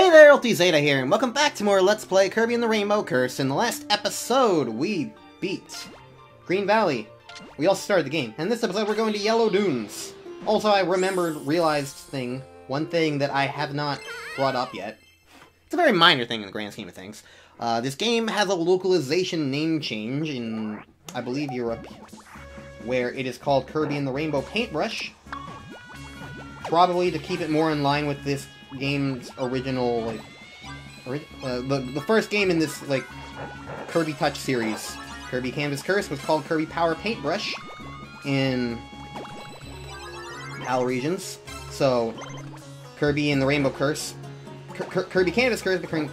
Hey there, Ulti Zeta here, and welcome back to more Let's Play Kirby and the Rainbow Curse. In the last episode, we beat Green Valley. We also started the game, and this episode we're going to Yellow Dunes. Also, I realized one thing that I have not brought up yet. It's a very minor thing in the grand scheme of things. This game has a localization name change in, I believe, Europe, where it is called Kirby and the Rainbow Paintbrush. Probably to keep it more in line with this game's original, the first game in this, Kirby Touch series. Kirby Canvas Curse was called Kirby Power Paintbrush in PAL regions. So, Kirby and the Rainbow Curse, Kirby Canvas Curse became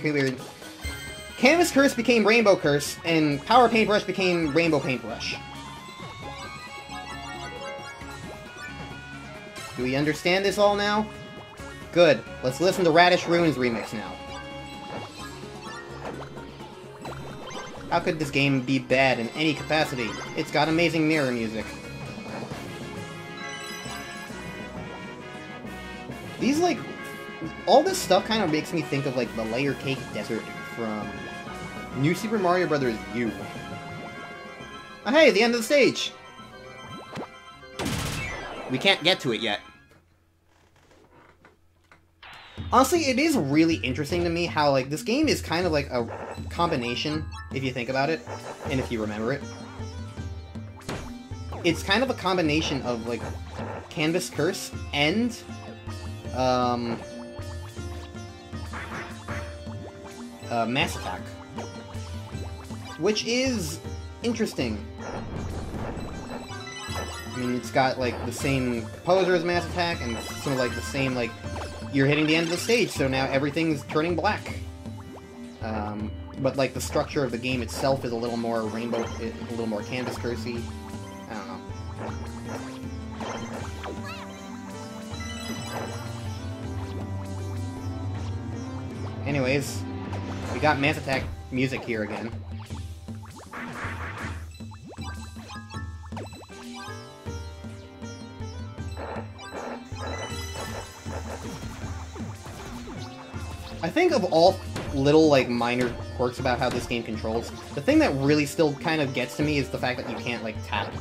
Canvas Curse became Rainbow Curse, and Power Paintbrush became Rainbow Paintbrush. Do we understand this all now? Good. Let's listen to Radish Ruins remix now. How could this game be bad in any capacity? It's got amazing mirror music. These, all this stuff kind of makes me think of, the Layer Cake Desert from New Super Mario Bros. U. Oh, hey, the end of the stage! We can't get to it yet. Honestly, it is really interesting to me how, this game is kind of like a combination, if you think about it, and if you remember it. It's kind of a combination of, Canvas Curse and, Mass Attack. Which is interesting. I mean, it's got, the same composer as Mass Attack, and some of, the same, you're hitting the end of the stage, so now everything's turning black. But, the structure of the game itself is a little more rainbow, a little more Canvas Cursey. I don't know. Anyways, we got Mass Attack music here again. I think of all little, minor quirks about how this game controls, the thing that really still kind of gets to me is the fact that you can't, tap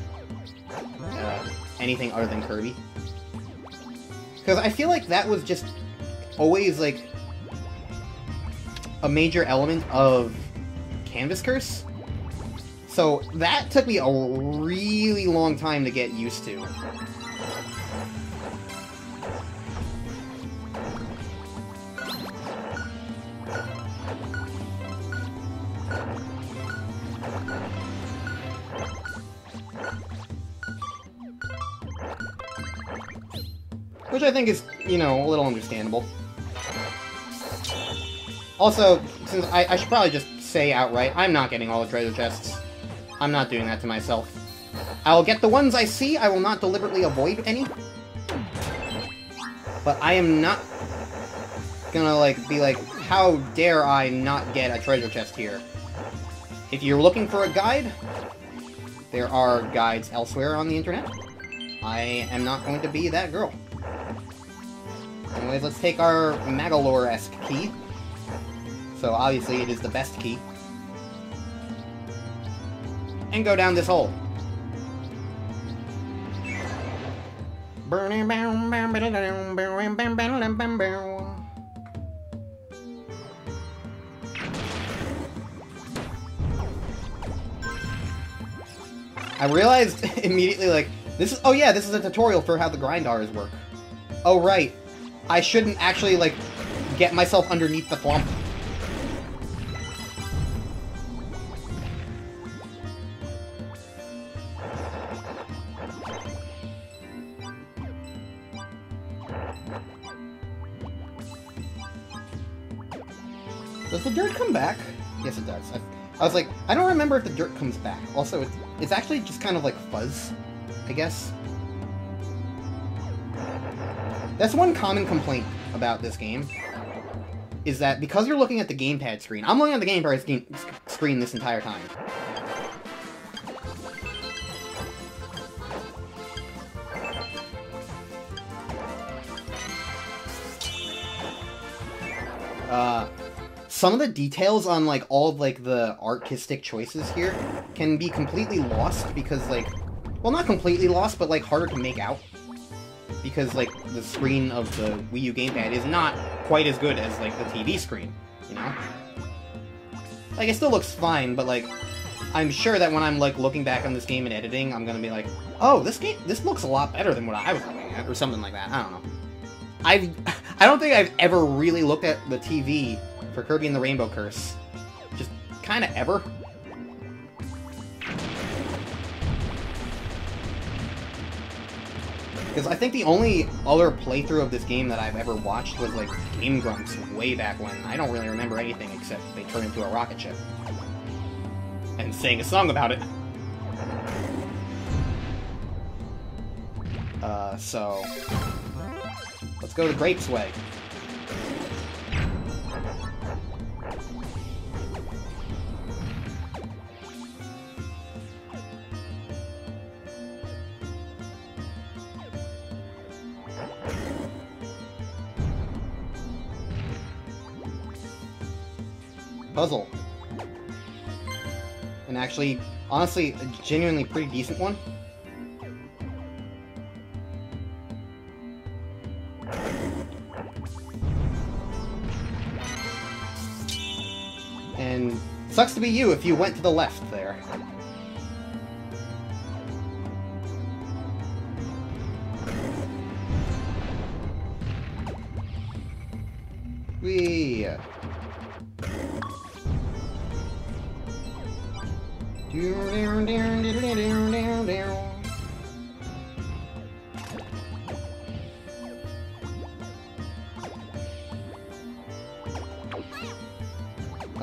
anything other than Kirby. Because I feel like that was just always, a major element of Canvas Curse. So that took me a really long time to get used to. Which I think is, a little understandable. Also, since I should probably just say outright, I'm not getting all the treasure chests. I'm not doing that to myself. I'll get the ones I see, I will not deliberately avoid any. But I am not gonna, be how dare I not get a treasure chest here? If you're looking for a guide, there are guides elsewhere on the internet. I am not going to be that girl. Anyways, let's take our Magalore-esque key. So obviously it is the best key. And go down this hole. I realized immediately, this is, oh yeah, this is a tutorial for how the grindars work. Oh right. I shouldn't actually, get myself underneath the thwomp. Does the dirt come back? Yes, it does. I was like, I don't remember if the dirt comes back. Also, it's actually just kind of fuzz, I guess. That's one common complaint about this game, is that because you're looking at the gamepad screen, I'm looking at the gamepad screen this entire time. some of the details on, like, all of, like, the artistic choices here can be completely lost because, like... Well, not completely lost, but, like, harder to make out. Because, like, the screen of the Wii U gamepad is not quite as good as, like, the TV screen, you know? Like, it still looks fine, but, like, I'm sure that when I'm, like, looking back on this game and editing, I'm gonna be like, oh, this looks a lot better than what I was looking at, or something like that. I don't know. I don't think I've ever really looked at the TV for Kirby and the Rainbow Curse. Just kinda ever. Because I think the only other playthrough of this game that I've ever watched was, like, Game Grumps way back when. I don't really remember anything except they turned into a rocket ship. And sang a song about it. So... Let's go the Grapes way. Puzzle. And actually, honestly, a genuinely pretty decent one. And sucks to be you if you went to the left there. Whee!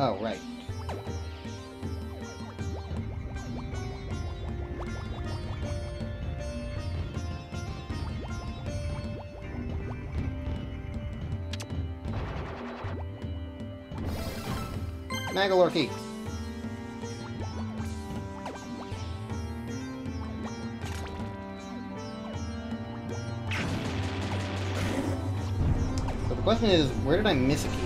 Oh, right. Magalorky. So the question is, where did I miss a key?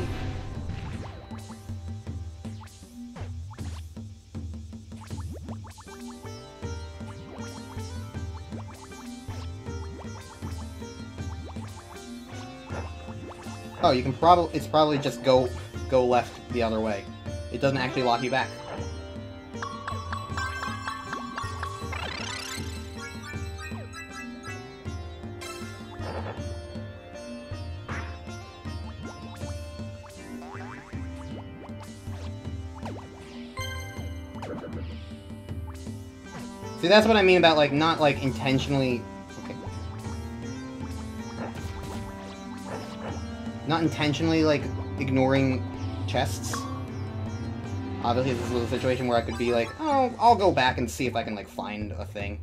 Oh, you can it's probably just go left the other way. It doesn't actually lock you back. See, that's what I mean about, like, not, like, intentionally... Okay. Not intentionally, like, ignoring chests. Obviously, this was a situation where I could be like, oh, I'll go back and see if I can, like, find a thing.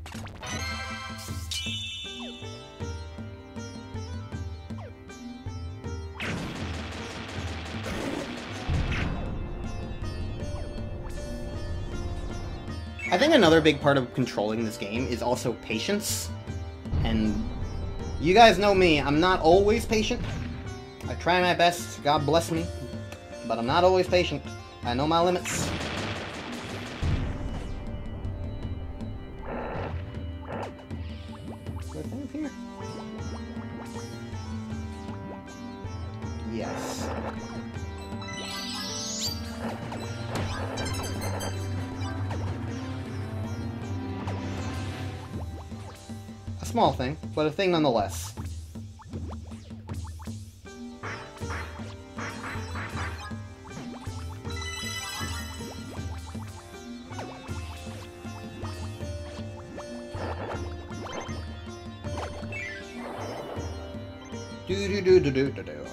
I think another big part of controlling this game is also patience. And you guys know me, I'm not always patient. I try my best, God bless me, but I'm not always patient. I know my limits. Is there a thing up here? Yes. A small thing, but a thing nonetheless. Do-do-do-do-do-do-do.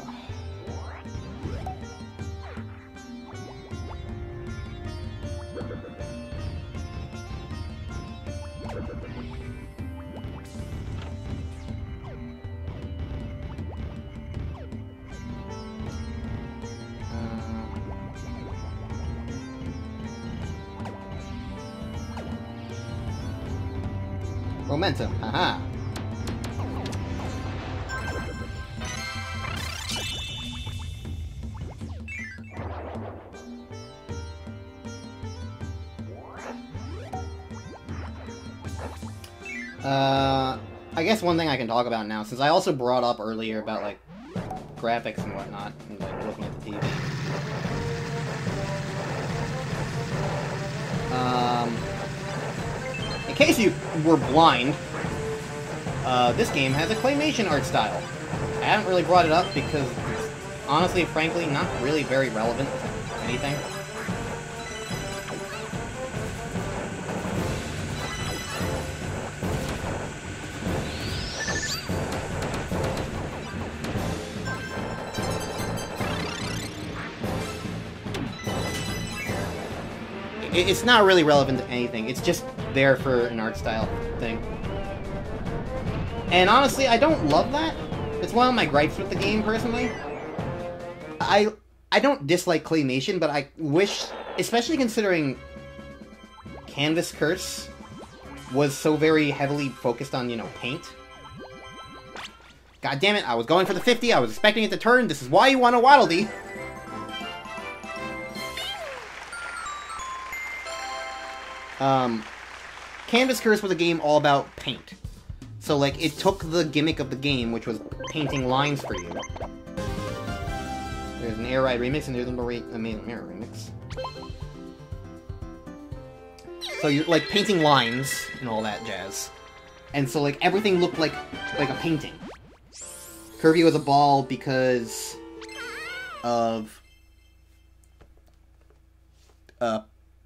Momentum, haha. I guess one thing I can talk about now, since I also brought up earlier about, like, graphics and whatnot, and, like, looking at the TV. In case you were blind, this game has a claymation art style. I haven't really brought it up because it's honestly, frankly, not really very relevant to anything. It's not really relevant to anything. It's just there for an art style thing. And honestly, I don't love that. It's one of my gripes with the game, personally. I don't dislike claymation, but I wish, especially considering Canvas Curse was so very heavily focused on, you know, paint. God damn it, I was going for the 50, I was expecting it to turn. This is why you want a Waddle Dee. Canvas Curse was a game all about paint. So, like, it took the gimmick of the game, which was painting lines for you. There's an Air Ride remix, and there's an Amazing Mirror remix. So you're, like, painting lines and all that jazz. And so, like, everything looked like a painting. Kirby was a ball because of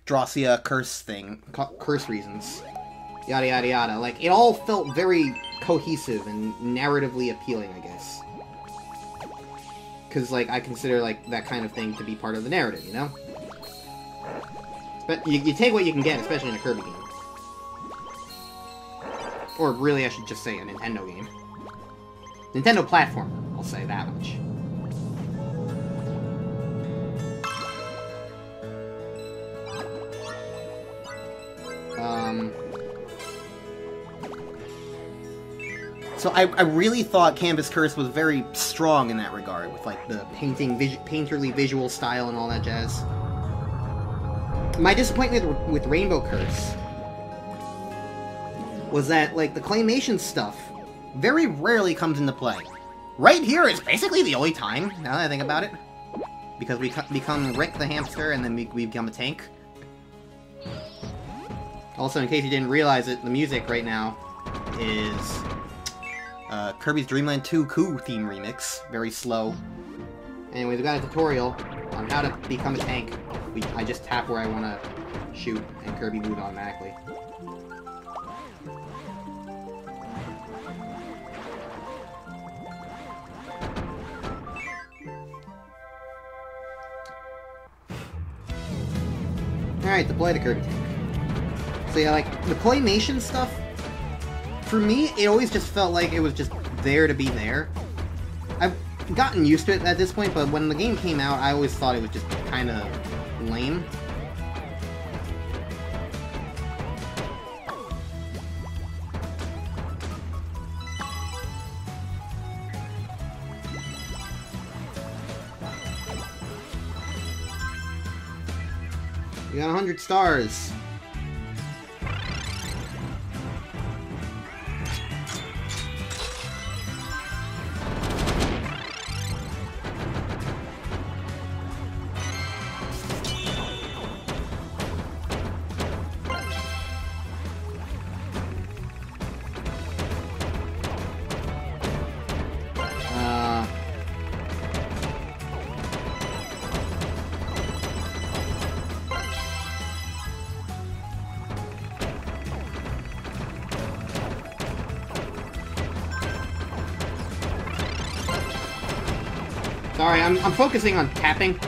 Drossia curse thing, curse reasons, yada yada yada. Like, it all felt very cohesive and narratively appealing, I guess. Because, like, I consider, like, that kind of thing to be part of the narrative, you know? But you take what you can get, especially in a Kirby game. Or really, I should just say a Nintendo game. Nintendo platformer, I'll say that much. So I really thought Canvas Curse was very strong in that regard, with, like, the painterly visual style and all that jazz. My disappointment with Rainbow Curse was that, like, the claymation stuff very rarely comes into play. Right here is basically the only time, now that I think about it. Because we become Rick the hamster, and then we become a tank. Also, in case you didn't realize it, the music right now is Kirby's Dream Land 2 Coup theme remix. Very slow. Anyways, we got a tutorial on how to become a tank. I just tap where I want to shoot, and Kirby moves automatically. Alright, deploy the Kirby tank. So yeah, like, the claymation stuff, for me, it always just felt like it was just there to be there. I've gotten used to it at this point, but when the game came out, I always thought it was just kind of lame. We got 100 stars. Sorry, I'm focusing on tapping.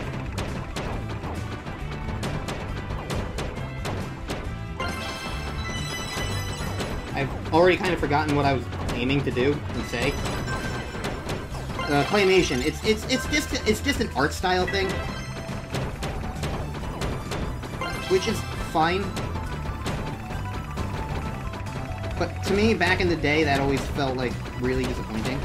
I've already kind of forgotten what I was aiming to do and say. Claymation. It's just an art style thing, which is fine. But to me, back in the day, that always felt like really disappointing.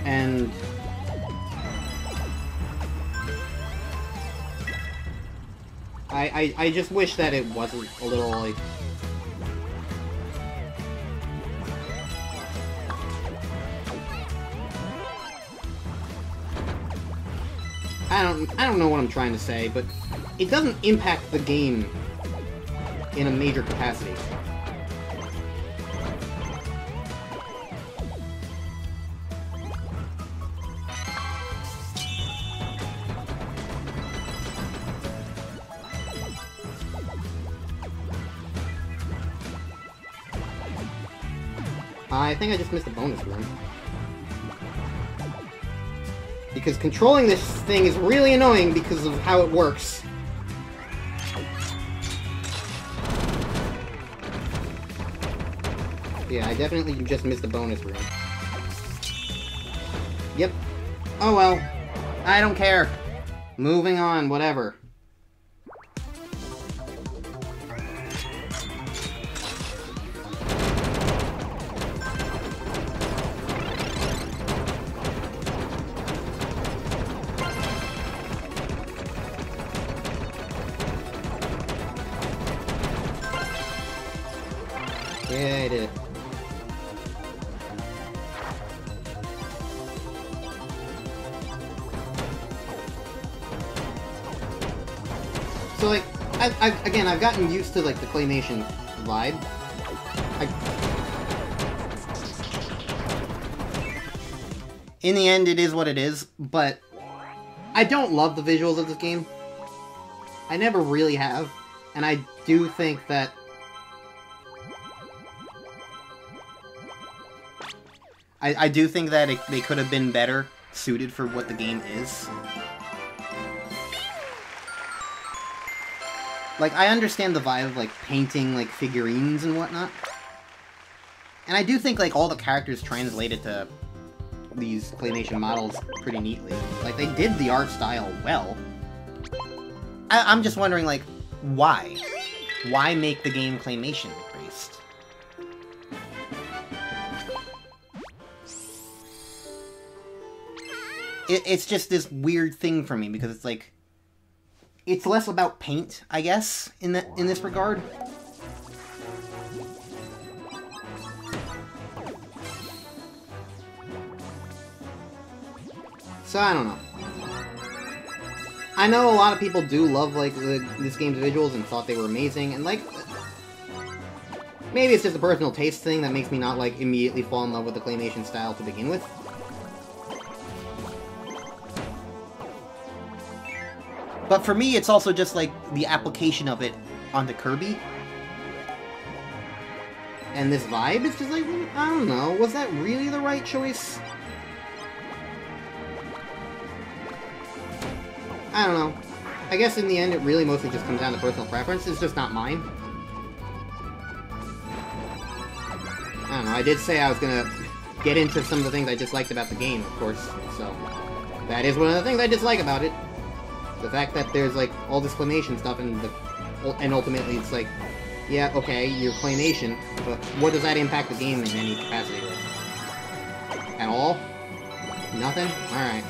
And I just wish that it wasn't a little, like... I don't know what I'm trying to say, but it doesn't impact the game in a major capacity. I think I just missed a bonus room. Because controlling this thing is really annoying because of how it works. Yeah, I definitely just missed a bonus room. Yep. Oh well. I don't care. Moving on, whatever. Yeah, I did it. So, like, I've gotten used to, like, the claymation vibe. In the end, it is what it is, but I don't love the visuals of this game. I never really have, and I do think that I do think that they could have been better suited for what the game is. Like, I understand the vibe of, like, painting, like, figurines and whatnot. And I do think, like, all the characters translated to these claymation models pretty neatly. Like, they did the art style well. I'm just wondering, like, why? Why make the game claymation-based? It's just this weird thing for me, because it's like... It's less about paint, I guess, in this regard. So, I don't know. I know a lot of people do love, like, this game's visuals and thought they were amazing, and, like... Maybe it's just a personal taste thing that makes me not, like, immediately fall in love with the claymation style to begin with. But for me, it's also just, like, the application of it onto Kirby. And this vibe is just like, I don't know, was that really the right choice? I don't know. I guess in the end, it really mostly just comes down to personal preference. It's just not mine. I don't know, I did say I was gonna get into some of the things I disliked about the game, of course, so... That is one of the things I dislike about it. The fact that there's, like, all this claymation stuff, and ultimately it's like, yeah, okay, you're claymation, but what does that impact the game in any capacity? At all? Nothing? Alright.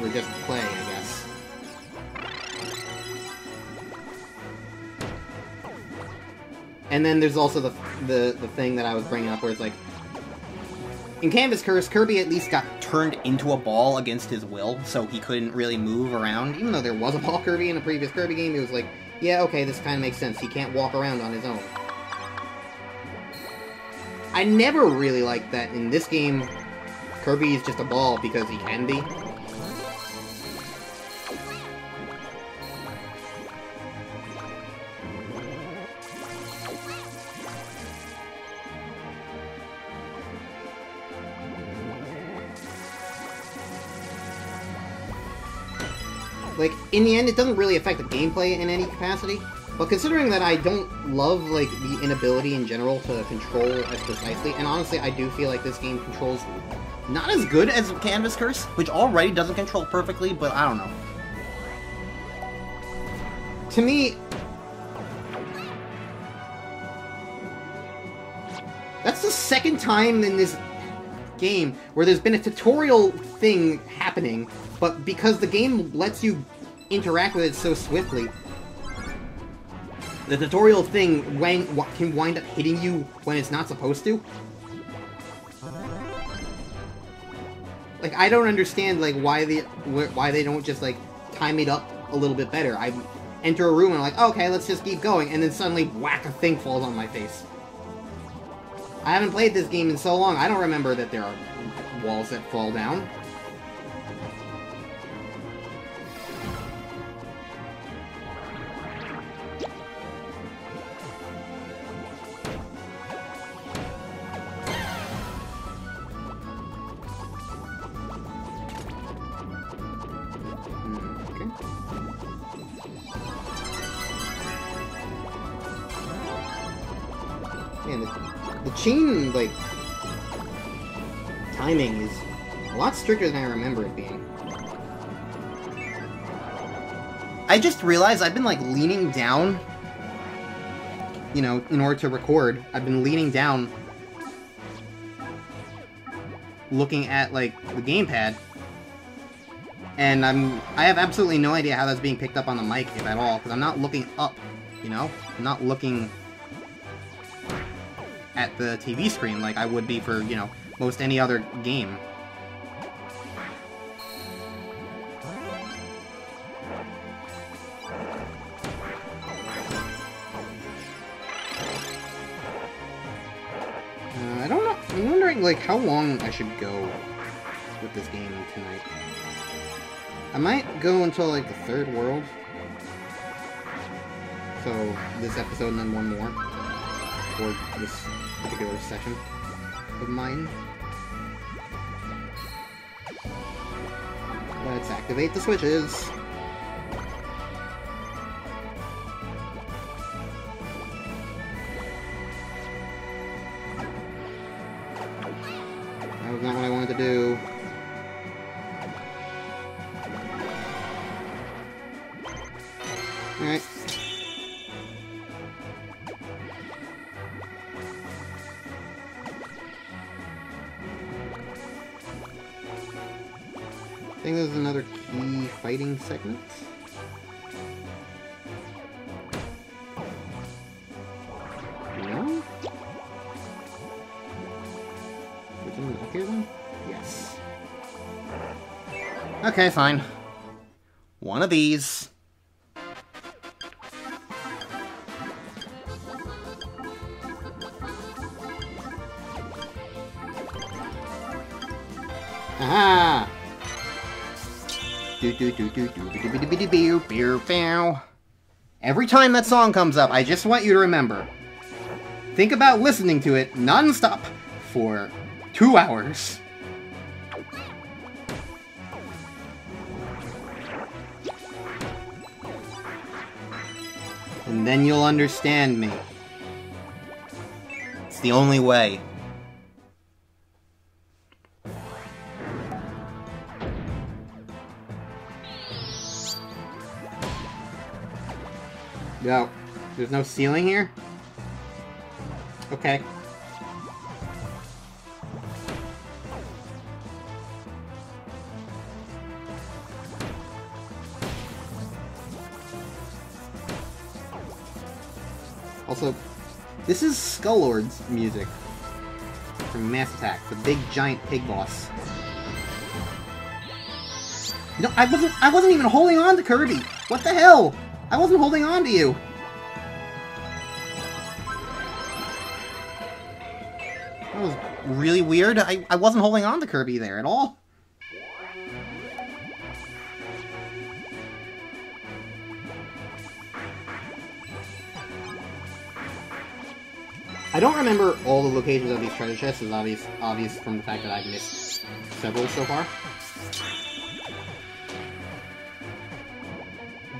We're just playing, I guess. And then there's also the thing that I was bringing up where it's like, in Canvas Curse, Kirby at least got turned into a ball against his will, so he couldn't really move around. Even though there was a ball Kirby in a previous Kirby game, it was like, yeah, okay, this kind of makes sense. He can't walk around on his own. I never really liked that in this game, Kirby is just a ball because he can be. Like, in the end, it doesn't really affect the gameplay in any capacity, but considering that I don't love, like, the inability in general to control as precisely, and honestly, I do feel like this game controls not as good as Canvas Curse, which already doesn't control perfectly, but I don't know. To me, that's the second time in this game where there's been a tutorial thing happening, but because the game lets you interact with it so swiftly, the tutorial thing can wind up hitting you when it's not supposed to. Like, I don't understand, like, why they don't just, like, time it up a little bit better. I enter a room and I'm like, okay, let's just keep going, and then suddenly, whack, a thing falls on my face. I haven't played this game in so long, I don't remember that there are walls that fall down. Man, the chain, like, timing is a lot stricter than I remember it being. I just realized I've been, like, leaning down, you know, in order to record. I've been leaning down, looking at, like, the gamepad, and I have absolutely no idea how that's being picked up on the mic, if at all, because I'm not looking up, you know? I'm not looking at the TV screen like I would be for, you know, most any other game. I don't know. I'm wondering, like, how long I should go with this game tonight. I might go until, like, the third world. So, this episode and then one more. For this particular session of mine. Let's activate the switches. That was not what I wanted to do. Alright. I think there's another key fighting segment. No? Is someone up here then? Yes. Okay, fine. One of these. Aha! Every time that song comes up, I just want you to remember. Think about listening to it non-stop for 2 hours. And then you'll understand me. It's the only way. Yo, there's no ceiling here? Okay. Also, this is Skullord's music from Mass Attack, the big giant pig boss. No, I wasn't even holding on to Kirby. What the hell? I wasn't holding on to you! That was really weird. I wasn't holding on to Kirby there at all. I don't remember all the locations of these treasure chests, is obvious from the fact that I've missed several so far.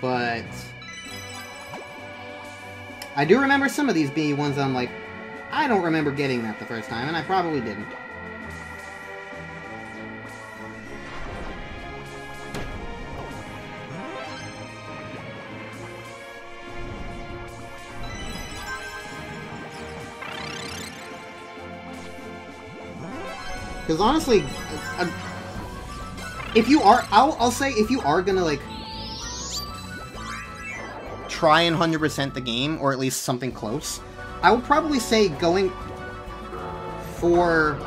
But I do remember some of these being ones I'm like, I don't remember getting that the first time, and I probably didn't. Because honestly, if you are, I'll say if you are gonna like try and 100% the game, or at least something close, I would probably say going for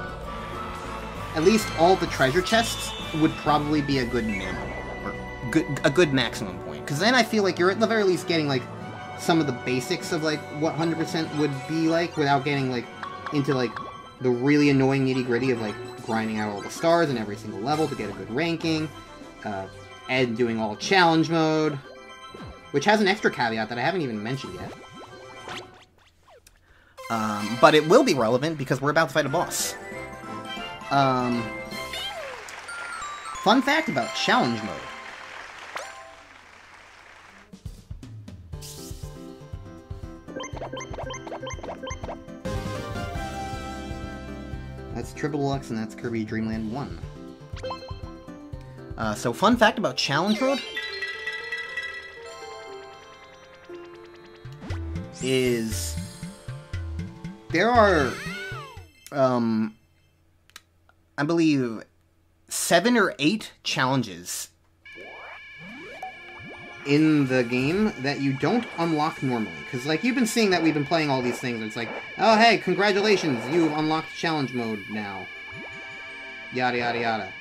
at least all the treasure chests would probably be a good minimum, or a good maximum point. Because then I feel like you're at the very least getting, like, some of the basics of, like, what 100% would be like, without getting, like, into, like, the really annoying nitty-gritty of, like, grinding out all the stars in every single level to get a good ranking, and doing all challenge mode, which has an extra caveat that I haven't even mentioned yet. But it will be relevant because we're about to fight a boss. Fun fact about challenge mode. That's Triple Deluxe, and that's Kirby Dream Land 1. So fun fact about challenge mode is there are, I believe, 7 or 8 challenges in the game that you don't unlock normally. Because, like, you've been seeing that we've been playing all these things, and it's like, oh, hey, congratulations, you've unlocked challenge mode now. Yada, yada, yada.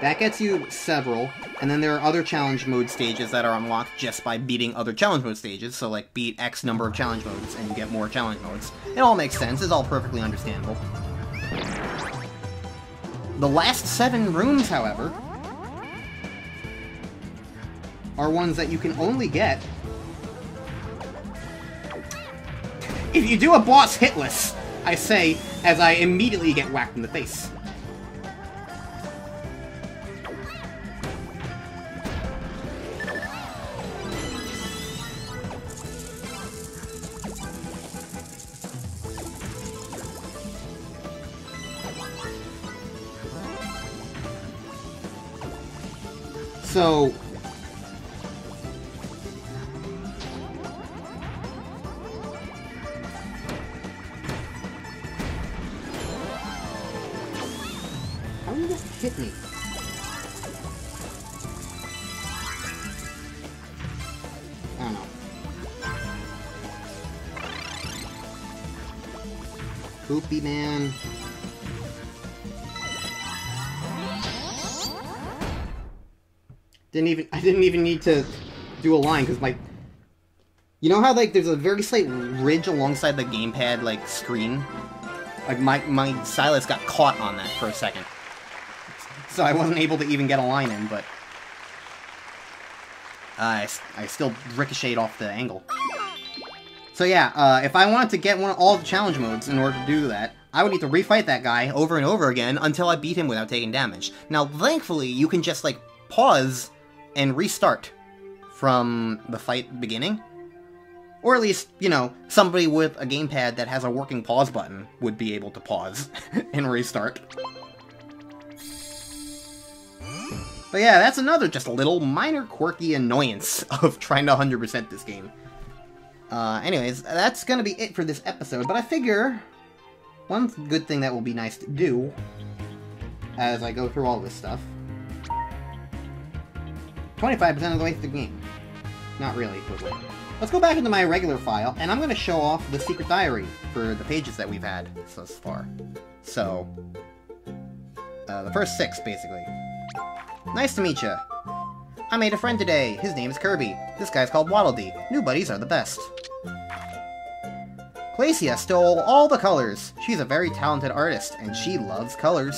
That gets you several, and then there are other challenge mode stages that are unlocked just by beating other challenge mode stages, so, like, beat X number of challenge modes, and you get more challenge modes. It all makes sense, it's all perfectly understandable. The last 7 rooms, however, are ones that you can only get if you do a boss hitless, I say, as I immediately get whacked in the face. So, how did that hit me? I don't know. Poopy man. I didn't even need to do a line, because my... You know how, like, there's a very slight ridge alongside the gamepad, like, screen? Like, my stylus got caught on that for a second. So I wasn't able to even get a line in, but... I still ricocheted off the angle. So yeah, if I wanted to get all the challenge modes in order to do that, I would need to refight that guy over and over again until I beat him without taking damage. Now, thankfully, you can just, like, pause and restart from the fight beginning. Or at least, you know, somebody with a gamepad that has a working pause button would be able to pause and restart. But yeah, that's another just a little minor quirky annoyance of trying to 100% this game. Anyways, that's gonna be it for this episode, but I figure one good thing that will be nice to do as I go through all this stuff, 25% of the way through the game. Not really, but wait. Let's go back into my regular file, and I'm going to show off the secret diary for the pages that we've had thus far. So, the first 6, basically. Nice to meet ya. I made a friend today. His name is Kirby. This guy's called Waddle Dee. New buddies are the best. Glacia stole all the colors. She's a very talented artist, and she loves colors.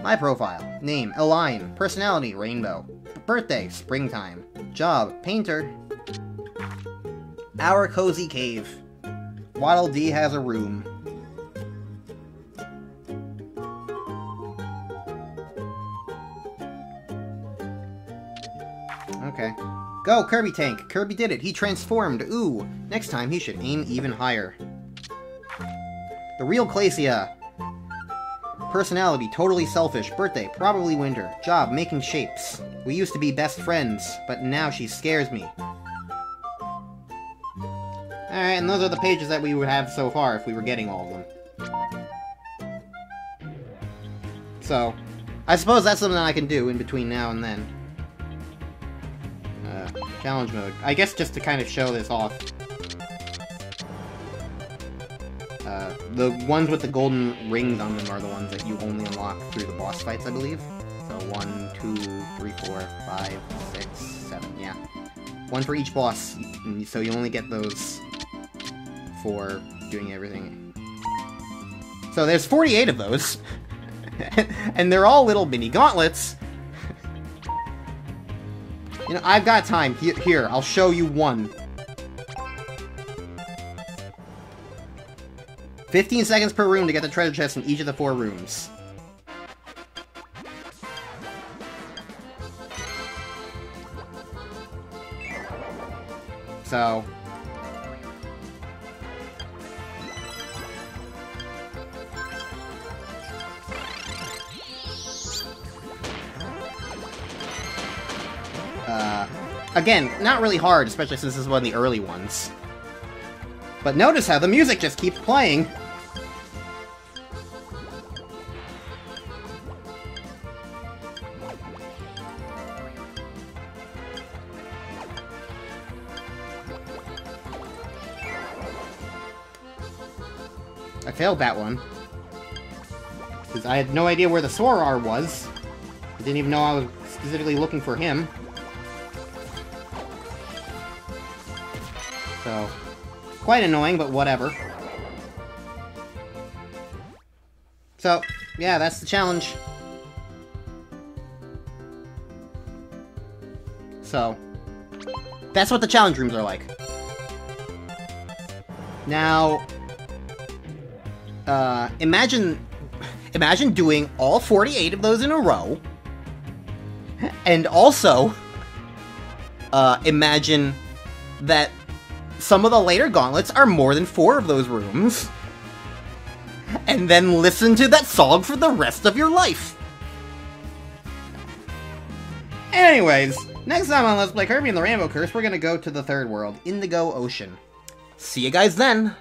My profile. Name, Align. Personality, Rainbow. Birthday, Springtime. Job, Painter. Our Cozy Cave. Waddle Dee has a room. Okay. Go, Kirby Tank! Kirby did it! He transformed! Ooh! Next time he should aim even higher. The real Glacia. Personality, totally selfish. Birthday, probably winter. Job, making shapes. We used to be best friends, but now she scares me. Alright, and those are the pages that we would have so far if we were getting all of them. So, I suppose that's something I can do in between now and then. Challenge mode. I guess just to kind of show this off. The ones with the golden rings on them are the ones that you only unlock through the boss fights, I believe. So 1, 2, 3, 4, 5, 6, 7, yeah. One for each boss, so you only get those for doing everything. So there's 48 of those. And they're all little mini gauntlets. You know, I've got time. Here, I'll show you one. 15 seconds per room to get the treasure chest in each of the 4 rooms. So... again, not really hard, especially since this is one of the early ones. But notice how the music just keeps playing. I failed that one. Because I had no idea where the Sorar was. I didn't even know I was specifically looking for him. So, quite annoying, but whatever. So, yeah, that's the challenge. So, that's what the challenge rooms are like. Now, imagine doing all 48 of those in a row, and also, imagine that some of the later gauntlets are more than 4 of those rooms, and then listen to that song for the rest of your life. Anyways, next time on Let's Play Kirby and the Rainbow Curse, we're gonna go to the 3rd world, Indigo Ocean. See you guys then!